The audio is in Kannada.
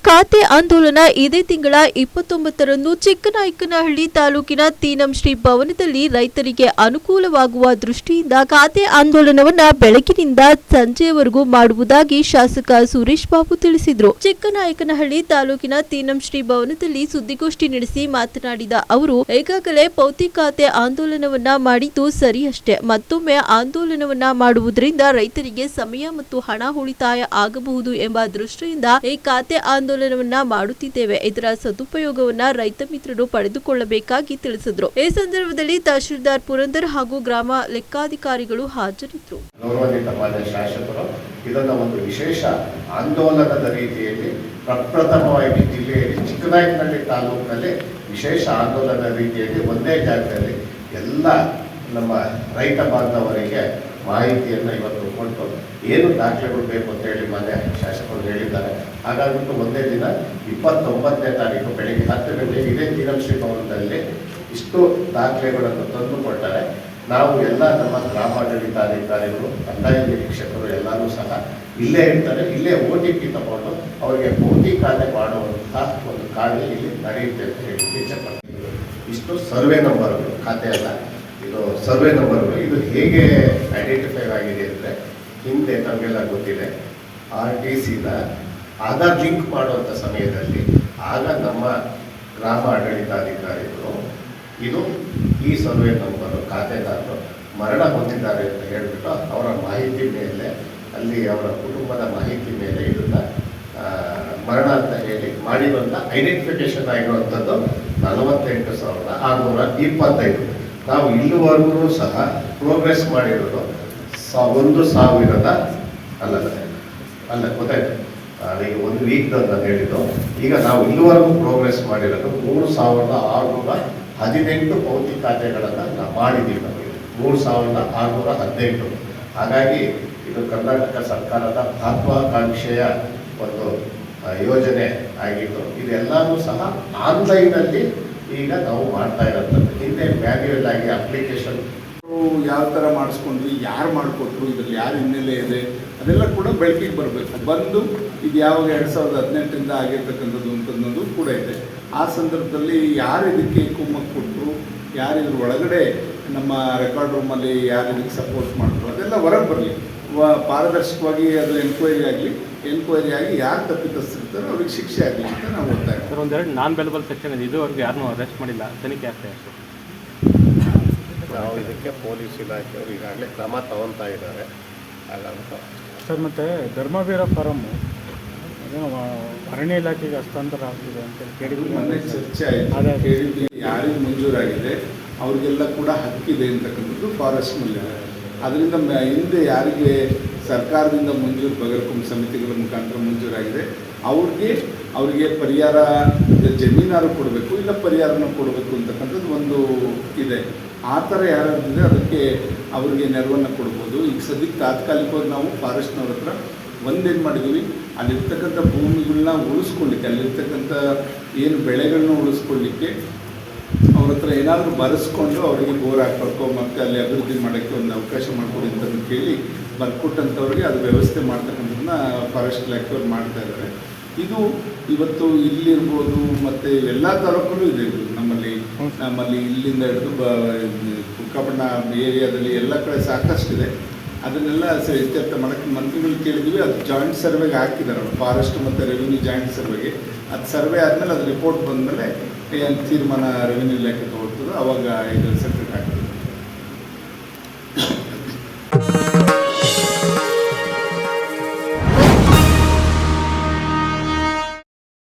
ಖಾತೆ ಆಂದೋಲನ ಇದೇ ತಿಂಗಳ 29ರಂದು ಚಿಕ್ಕನಾಯಕನಹಳ್ಳಿ ತಾಲೂಕಿನ ತೀನಂ ಶ್ರೀ ಭವನದಲ್ಲಿ ರೈತರಿಗೆ ಅನುಕೂಲವಾಗುವ ದೃಷ್ಟಿಯಿಂದ ಖಾತೆ ಆಂದೋಲನವನ್ನ ಬೆಳಗಿನಿಂದ ಸಂಜೆಯವರೆಗೂ ಮಾಡುವುದಾಗಿ ಶಾಸಕ ಸುರೇಶ್ ಬಾಬು ತಿಳಿಸಿದರು. ಚಿಕ್ಕನಾಯಕನಹಳ್ಳಿ ತಾಲೂಕಿನ ತೀನಂ ಶ್ರೀ ಭವನದಲ್ಲಿ ಸುದ್ದಿಗೋಷ್ಠಿ ನಡೆಸಿ ಮಾತನಾಡಿದ ಅವರು, ಈಗಾಗಲೇ ಪೌತಿ ಖಾತೆ ಆಂದೋಲನವನ್ನ ಮಾಡಿದ್ದು ಸರಿಯಷ್ಟೇ. ಮತ್ತೊಮ್ಮೆ ಆಂದೋಲನವನ್ನ ಮಾಡುವುದರಿಂದ ರೈತರಿಗೆ ಸಮಯ ಮತ್ತು ಹಣ ಉಳಿತಾಯ ಆಗಬಹುದು ಎಂಬ ದೃಷ್ಟಿಯಿಂದ ಈ ಖಾತೆ ಆಂದೋಲನವನ್ನ ಮಾಡುತ್ತಿದ್ದೇವೆ. ಇದರ ಸದುಪಯೋಗವನ್ನ ರೈತ ಮಿತ್ರರು ಪಡೆದುಕೊಳ್ಳಬೇಕಾಗಿ ತಿಳಿಸಿದರು. ಈ ಸಂದರ್ಭದಲ್ಲಿ ತಹಶೀಲ್ದಾರ್ ಪುರಂದರ್ ಹಾಗೂ ಗ್ರಾಮ ಲೆಕ್ಕಾಧಿಕಾರಿಗಳು ಹಾಜರಿದ್ದರು. ಗೌರವಾನ್ವಿತ ಮಾನ್ಯ ಶಾಸಕರು ಇದನ್ನ ಒಂದು ವಿಶೇಷ ಆಂದೋಲನದ ರೀತಿಯಲ್ಲಿ ಪ್ರಪ್ರಥಮವಾಗಿ ಜಿಲ್ಲೆಯಲ್ಲಿ ಚಿಕ್ಕನಾಯಕನಹಳ್ಳಿ ತಾಲೂಕಿನಲ್ಲಿ ವಿಶೇಷ ಆಂದೋಲನದ ರೀತಿಯಲ್ಲಿ ಒಂದೇ ಜಾಗದಲ್ಲಿ ಎಲ್ಲ ನಮ್ಮ ರೈತ ಬಾಂಧವರಿಗೆ ಮಾಹಿತಿಯನ್ನು ಇವತ್ತು ಕೊಟ್ಟು ಏನು ದಾಖಲೆಗಳು ಬೇಕು ಅಂತ ಹೇಳಿ ಮಾನ್ಯ ಶಾಸಕರು ಹೇಳಿದ್ದಾರೆ. ಹಾಗಾಗಿಬಿಟ್ಟು ಒಂದೇ ದಿನ 29ನೇ ತಾರೀಕು ಬೆಳಗ್ಗೆ 10 ಗಂಟೆಗೆ ಇದೇ ತೀನಂ ಶ್ರೀ ಭವನದಲ್ಲಿ ಇಷ್ಟು ದಾಖಲೆಗಳನ್ನು ತಂದು ಕೊಟ್ಟರೆ ನಾವು ಎಲ್ಲ ನಮ್ಮ ಗ್ರಾಮಾಡಳಿತಾಧಿಕಾರಿಗಳು, ಕಂದಾಯ ನಿರೀಕ್ಷಕರು ಎಲ್ಲರೂ ಸಹ ಇಲ್ಲೇ ಇರ್ತಾರೆ. ಇಲ್ಲೇ OTP ತಗೊಂಡು ಅವರಿಗೆ ಪೌತಿ ಖಾತೆ ಮಾಡುವಂತಹ ಒಂದು ಕಾರ್ಯ ಇಲ್ಲಿ ನಡೆಯುತ್ತೆ ಅಂತ ಹೇಳಿ ಇಚ್ಛೆಪಡ್ತೀವಿ. ಇಷ್ಟು ಸರ್ವೆ ನಂಬರ್ಗಳು, ಖಾತೆ ಅಲ್ಲ, ಇದು ಸರ್ವೆ ನಂಬರ್ಗಳು. ಇದು ಹೇಗೆ ಐಡೆಂಟಿಫೈ ಆಗಿದೆ ಅಂದರೆ, ಹಿಂದೆ ನಮಗೆಲ್ಲ ಗೊತ್ತಿದೆ RTCನ ಆಧಾರ್ ಲಿಂಕ್ ಮಾಡುವಂಥ ಸಮಯದಲ್ಲಿ ಆಗ ನಮ್ಮ ಗ್ರಾಮ ಆಡಳಿತಾಧಿಕಾರಿಗಳು ಇದು ಈ ಸರ್ವೆ ನಂಬರು ಖಾತೆದಾರರು ಮರಣ ಹೊಂದಿದ್ದಾರೆ ಅಂತ ಹೇಳಿಬಿಟ್ಟು ಅವರ ಮಾಹಿತಿ ಮೇಲೆ, ಅಲ್ಲಿ ಅವರ ಕುಟುಂಬದ ಮಾಹಿತಿ ಮೇಲೆ ಇದನ್ನು ಮರಣ ಅಂತ ಹೇಳಿ ಮಾಡಿರುವಂಥ ಐಡೆಂಟಿಫಿಕೇಶನ್ ಆಗಿರುವಂಥದ್ದು 48,625. ನಾವು ಇಲ್ಲಿವರೆಗೂ ಸಹ ಪ್ರೋಗ್ರೆಸ್ ಮಾಡಿರೋದು 1,000 ಅಲ್ಲ ಗೊತ್ತಾಯ್ತು, ಈಗ 1 ವೀಕ್ ನಾನು ಹೇಳಿದ್ದು. ಈಗ ನಾವು ಇಲ್ಲಿವರೆಗೂ ಪ್ರೋಗ್ರೆಸ್ ಮಾಡಿರೋದು 3,618 ಪೌತಿ ಖಾತೆಗಳನ್ನು ನಾವು ಮಾಡಿದ್ದೀವಿ. ನಮಗೆ 3,618. ಹಾಗಾಗಿ ಇದು ಕರ್ನಾಟಕ ಸರ್ಕಾರದ ಮಹತ್ವಾಕಾಂಕ್ಷೆಯ ಒಂದು ಯೋಜನೆ ಆಗಿತ್ತು. ಇದೆಲ್ಲವೂ ಸಹ ಆನ್ಲೈನಲ್ಲಿ ಈಗ ನಾವು ಮಾಡ್ತಾ ಇರೋಂಥದ್ದು. ಹಿಂದೆ ಮ್ಯಾನ್ಯುಯಲ್ ಆಗಿ ಅಪ್ಲಿಕೇಶನ್ ಯಾವ ಥರ ಮಾಡಿಸ್ಕೊಂಡ್ವಿ, ಯಾರು ಮಾಡಿಕೊಟ್ರು, ಇದರಲ್ಲಿ ಯಾರು ಹಿನ್ನೆಲೆ ಇದೆ, ಅದೆಲ್ಲ ಕೂಡ ಬೆಳಕಿಗೆ ಬರಬೇಕು. ಬಂದು ಇದು ಯಾವಾಗ 2018ರಿಂದ ಆಗಿರ್ತಕ್ಕಂಥದ್ದು ಅಂತನ್ನೋದು ಕೂಡ ಇದೆ. ಆ ಸಂದರ್ಭದಲ್ಲಿ ಯಾರು ಇದಕ್ಕೆ ಕುಮ್ಮಕ್ಕು ಕೊಟ್ಟರು, ಯಾರು ಇದ್ರ ಒಳಗಡೆ ನಮ್ಮ ರೆಕಾರ್ಡ್ ರೂಮಲ್ಲಿ ಯಾರು ಇದಕ್ಕೆ ಸಪೋರ್ಟ್ ಮಾಡಿದ್ರು, ಅದೆಲ್ಲ ಹೊರಗೆ ಬರಲಿ. ಪಾರದರ್ಶಕವಾಗಿ ಅದು ಎನ್ಕ್ವೈರಿ ಆಗಿ ಯಾರು ತಪ್ಪಿತಸ್ಥರಿರ್ತಾರೋ ಅವ್ರಿಗೆ ಶಿಕ್ಷೆ ಆಗಲಿ ಅಂತ ನಾವು ಒತ್ತಾಯ. ಸರ್, ಒಂದೆರಡು ನಾನ್ ಬೆಲಬಲ್ ಸೆಕ್ಷನ್ ಇದೆ, ಇದುವರೆಗೂ ಯಾರನ್ನೂ ಅರೆಸ್ಟ್ ಮಾಡಿಲ್ಲ, ತನಿಖೆ ಆಗ್ತಾ ಇದೆ. ನಾವು ಇದಕ್ಕೆ ಪೊಲೀಸ್ ಇಲಾಖೆಯವರು ಈಗಾಗಲೇ ಕ್ರಮ ತಗೊತಾ ಇದ್ದಾರೆ. ಹಾಗಂತ ಸರ್, ಮತ್ತು ಧರ್ಮವೀರ ಫಾರಮ್ಮು ಅದೇನೋ ಅರಣ್ಯ ಇಲಾಖೆಗೆ ಹಸ್ತಾಂತರ ಆಗ್ತಿದೆ ಅಂತ ಕೇಳಿದ್ವಿ. ಮೊನ್ನೆ ಚರ್ಚೆ ಆಯಿತು, ಕೇಳಿದ್ವಿ. ಯಾರಿಗೆ ಮಂಜೂರಾಗಿದೆ ಅವ್ರಿಗೆಲ್ಲ ಕೂಡ ಹಕ್ಕಿದೆ ಅಂತಕ್ಕಂಥದ್ದು ಫಾರೆಸ್ಟ್ನಲ್ಲಿ. ಅದರಿಂದ ಹಿಂದೆ ಯಾರಿಗೆ ಸರ್ಕಾರದಿಂದ ಮಂಜೂರು ಬಗರ್ಕುಂ ಸಮಿತಿಗಳ ಮುಖಾಂತರ ಮಂಜೂರಾಗಿದೆ ಅವರಿಗೆ ಪರಿಹಾರ ಜಮೀನಾರು ಕೊಡಬೇಕು, ಇಲ್ಲ ಪರಿಹಾರನ ಕೊಡಬೇಕು ಅಂತಕ್ಕಂಥದ್ದು ಒಂದು ಇದೆ. ಆ ಥರ ಯಾರಾದ್ರೆ ಅದಕ್ಕೆ ಅವರಿಗೆ ನೆರವನ್ನು ಕೊಡ್ಬೋದು. ಈಗ ಸದ್ಯಕ್ಕೆ ತಾತ್ಕಾಲಿಕವಾಗಿ ನಾವು ಫಾರೆಸ್ಟ್ನವ್ರ ಹತ್ರ ಒಂದೇನು ಮಾಡಿದ್ದೀವಿ, ಅಲ್ಲಿರ್ತಕ್ಕಂಥ ಭೂಮಿಗಳನ್ನ ಉಳಿಸ್ಕೊಳ್ಳಿಕ್ಕೆ, ಅಲ್ಲಿರ್ತಕ್ಕಂಥ ಏನು ಬೆಳೆಗಳನ್ನ ಉಳಿಸ್ಕೊಳ್ಳಿಕ್ಕೆ ಅವ್ರ ಹತ್ರ ಏನಾದರೂ ಬರೆಸ್ಕೊಂಡು ಅವರಿಗೆ ಬೋರ್ ಹಾಕ್ಬೇಕು ಮತ್ತು ಅಲ್ಲಿ ಅಭಿವೃದ್ಧಿ ಮಾಡೋಕ್ಕೆ ಒಂದು ಅವಕಾಶ ಮಾಡಿಕೊಡಿ ಅಂತ ಕೇಳಿ ಬರ್ಕೊಟ್ಟಂಥವ್ರಿಗೆ ಅದು ವ್ಯವಸ್ಥೆ ಮಾಡ್ತಕ್ಕಂಥದ್ದನ್ನ ಫಾರೆಸ್ಟ್ ಇಲಾಖೆಯವ್ರು ಮಾಡ್ತಾ ಇದ್ದಾರೆ. ಇದು ಇವತ್ತು ಇಲ್ಲಿರ್ಬೋದು ಮತ್ತು ಎಲ್ಲ ತಾಲೂಕಲ್ಲೂ ಇದೆ. ಇದು ನಮ್ಮಲ್ಲಿ ಇಲ್ಲಿಂದ ಹಿಡಿದು ಕುಕ್ಕಪಣ್ಣ ಏರಿಯಾದಲ್ಲಿ ಎಲ್ಲ ಕಡೆ ಸಾಕಷ್ಟಿದೆ. ಅದನ್ನೆಲ್ಲ ಇತ್ಯರ್ಥ ಮಾಡೋಕ್ಕೆ ಮಂತ್ರಿಗಳು ಕೇಳಿದ್ವಿ. ಅದು ಜಾಯಿಂಟ್ ಸರ್ವೆಗೆ ಹಾಕಿದ್ದಾರೆ, ಫಾರೆಸ್ಟ್ ಮತ್ತು ರೆವಿನ್ಯೂ ಜಾಯಿಂಟ್ ಸರ್ವೆಗೆ. ಅದು ಸರ್ವೆ ಆದಮೇಲೆ ಅದು ರಿಪೋರ್ಟ್ ಬಂದಮೇಲೆ ಏನು ತೀರ್ಮಾನ ರೆವಿನ್ಯೂ ಇಲಾಖೆ ತಗೊಳ್ತದೆ, ಅವಾಗ ಇದು